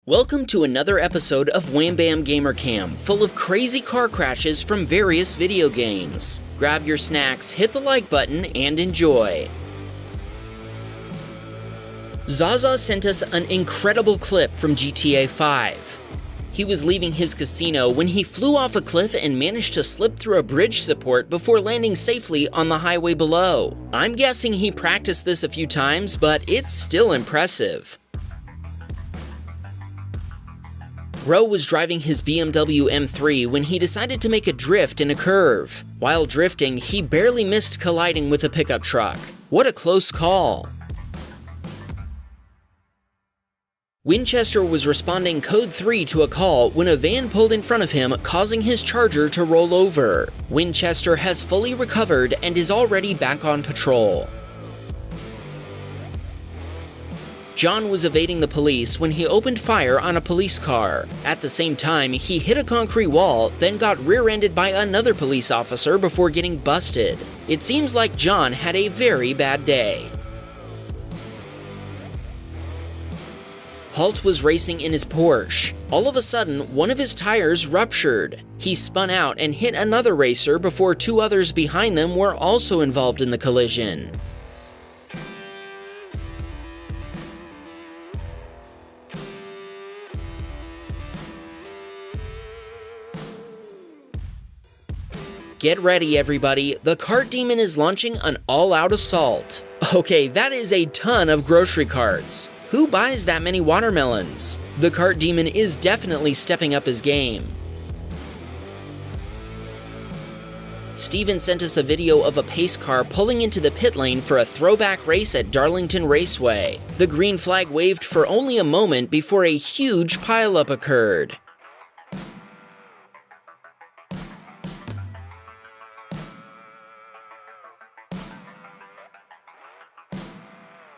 Welcome to another episode of Wham Baam Gamercam, full of crazy car crashes from various video games. Grab your snacks, hit the like button, and enjoy. Zaza sent us an incredible clip from GTA 5. He was leaving his casino when he flew off a cliff and managed to slip through a bridge support before landing safely on the highway below. I'm guessing he practiced this a few times, but it's still impressive. Ro was driving his BMW M3 when he decided to make a drift in a curve. While drifting, he barely missed colliding with a pickup truck. What a close call. Winchester was responding code 3 to a call when a van pulled in front of him, causing his Charger to roll over. Winchester has fully recovered and is already back on patrol. John was evading the police when he opened fire on a police car. At the same time, he hit a concrete wall, then got rear-ended by another police officer before getting busted. It seems like John had a very bad day. Halt was racing in his Porsche. All of a sudden, one of his tires ruptured. He spun out and hit another racer before two others behind them were also involved in the collision. Get ready, everybody. The cart demon is launching an all-out assault. Okay, that is a ton of grocery carts. Who buys that many watermelons? The cart demon is definitely stepping up his game. Steven sent us a video of a pace car pulling into the pit lane for a throwback race at Darlington Raceway. The green flag waved for only a moment before a huge pileup occurred.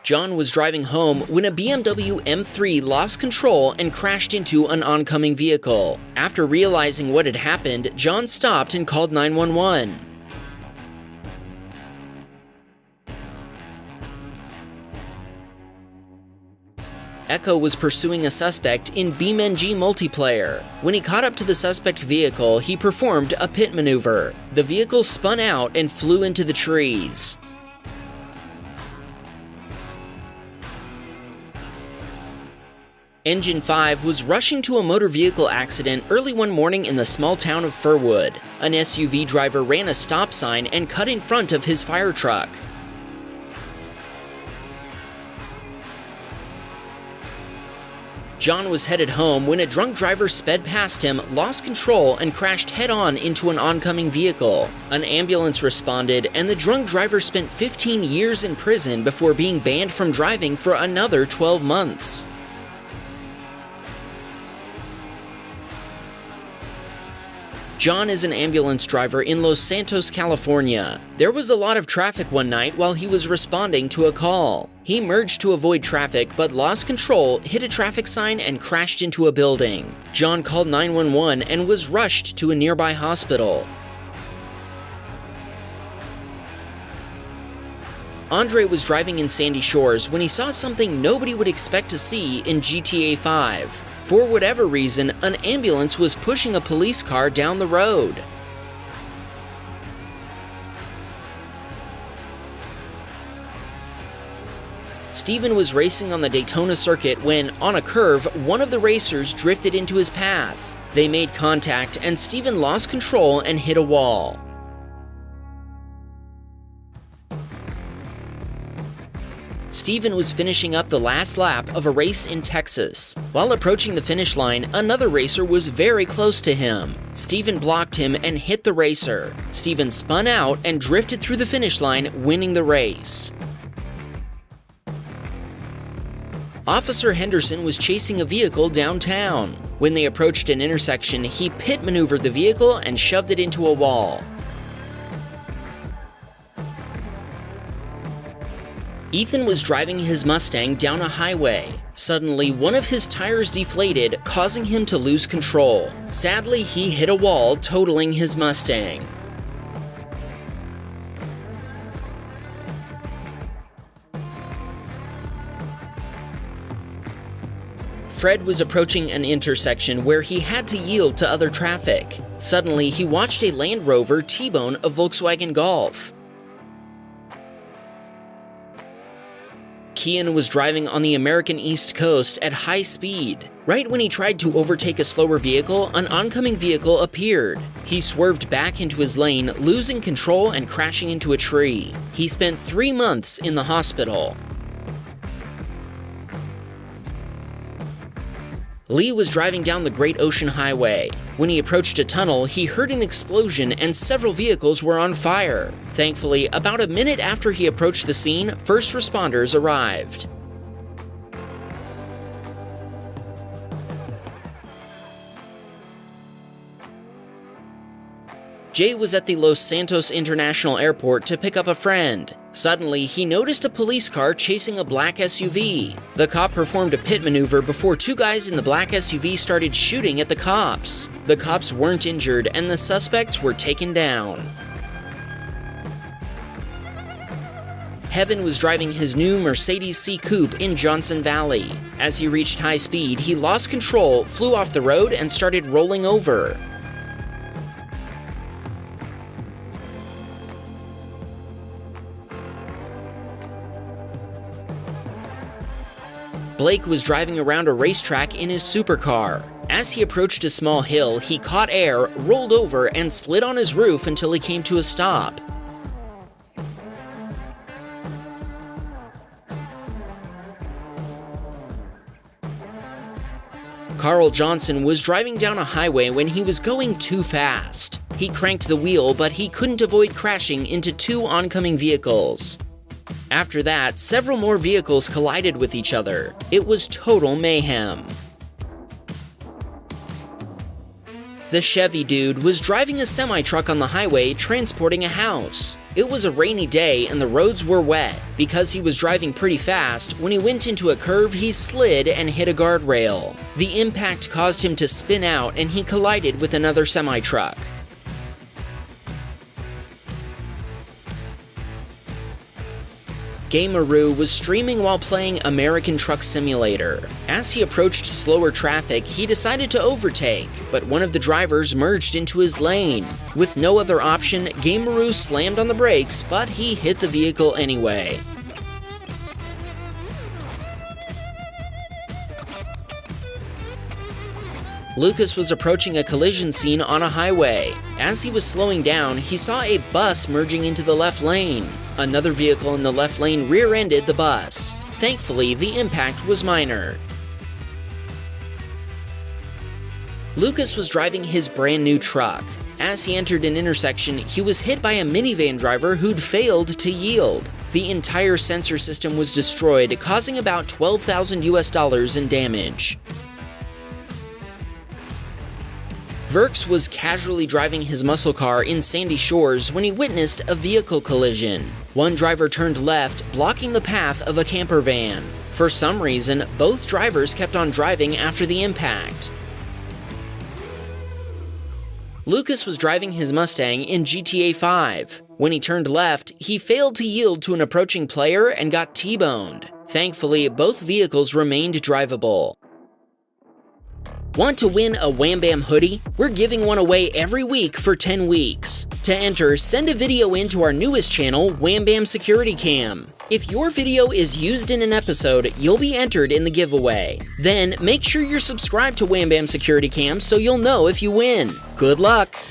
John was driving home when a BMW M3 lost control and crashed into an oncoming vehicle. After realizing what had happened, John stopped and called 911. Echo was pursuing a suspect in BeamNG multiplayer. When he caught up to the suspect vehicle, he performed a pit maneuver. The vehicle spun out and flew into the trees. Engine 5 was rushing to a motor vehicle accident early one morning in the small town of Furwood. An SUV driver ran a stop sign and cut in front of his fire truck. John was headed home when a drunk driver sped past him, lost control, and crashed head-on into an oncoming vehicle. An ambulance responded, and the drunk driver spent 15 years in prison before being banned from driving for another 12 months. John is an ambulance driver in Los Santos, California. There was a lot of traffic one night while he was responding to a call. He merged to avoid traffic but lost control, hit a traffic sign, and crashed into a building. John called 911 and was rushed to a nearby hospital. Andre was driving in Sandy Shores when he saw something nobody would expect to see in GTA 5. For whatever reason, an ambulance was pushing a police car down the road. Steven was racing on the Daytona circuit when, on a curve, one of the racers drifted into his path. They made contact, and Steven lost control and hit a wall. Steven was finishing up the last lap of a race in Texas. While approaching the finish line, another racer was very close to him. Steven blocked him and hit the racer. Steven spun out and drifted through the finish line, winning the race. Officer Henderson was chasing a vehicle downtown. When they approached an intersection, he pit maneuvered the vehicle and shoved it into a wall. Ethan was driving his Mustang down a highway. Suddenly, one of his tires deflated, causing him to lose control. Sadly, he hit a wall, totaling his Mustang. Fred was approaching an intersection where he had to yield to other traffic. Suddenly, he watched a Land Rover T-bone a Volkswagen Golf. Kian was driving on the American East Coast at high speed. Right when he tried to overtake a slower vehicle, an oncoming vehicle appeared. He swerved back into his lane, losing control and crashing into a tree. He spent 3 months in the hospital. Lee was driving down the Great Ocean Highway. When he approached a tunnel, he heard an explosion and several vehicles were on fire. Thankfully, about a minute after he approached the scene, first responders arrived. Jay was at the Los Santos International Airport to pick up a friend. Suddenly, he noticed a police car chasing a black SUV. The cop performed a pit maneuver before 2 guys in the black SUV started shooting at the cops. The cops weren't injured and the suspects were taken down. Heaven was driving his new Mercedes C Coupe in Johnson Valley. As he reached high speed, he lost control, flew off the road, and started rolling over. Blake was driving around a racetrack in his supercar. As he approached a small hill, he caught air, rolled over, and slid on his roof until he came to a stop. Carl Johnson was driving down a highway when he was going too fast. He cranked the wheel, but he couldn't avoid crashing into 2 oncoming vehicles. After that, several more vehicles collided with each other. It was total mayhem. The Chevy dude was driving a semi-truck on the highway transporting a house. It was a rainy day and the roads were wet. Because he was driving pretty fast, when he went into a curve, he slid and hit a guardrail. The impact caused him to spin out and he collided with another semi-truck. Gameroo was streaming while playing American Truck Simulator. As he approached slower traffic, he decided to overtake, but one of the drivers merged into his lane. With no other option, Gameroo slammed on the brakes, but he hit the vehicle anyway. Lucas was approaching a collision scene on a highway. As he was slowing down, he saw a bus merging into the left lane. Another vehicle in the left lane rear-ended the bus. Thankfully, the impact was minor. Lucas was driving his brand new truck. As he entered an intersection, he was hit by a minivan driver who'd failed to yield. The entire sensor system was destroyed, causing about $12,000 in damage. Verks was casually driving his muscle car in Sandy Shores when he witnessed a vehicle collision. One driver turned left, blocking the path of a camper van. For some reason, both drivers kept on driving after the impact. Lucas was driving his Mustang in GTA 5. When he turned left, he failed to yield to an approaching player and got T-boned. Thankfully, both vehicles remained drivable. Want to win a Wham Baam hoodie? We're giving one away every week for 10 weeks. To enter, send a video in to our newest channel, Wham Baam Security Cam. If your video is used in an episode, you'll be entered in the giveaway. Then, make sure you're subscribed to Wham Baam Security Cam so you'll know if you win. Good luck!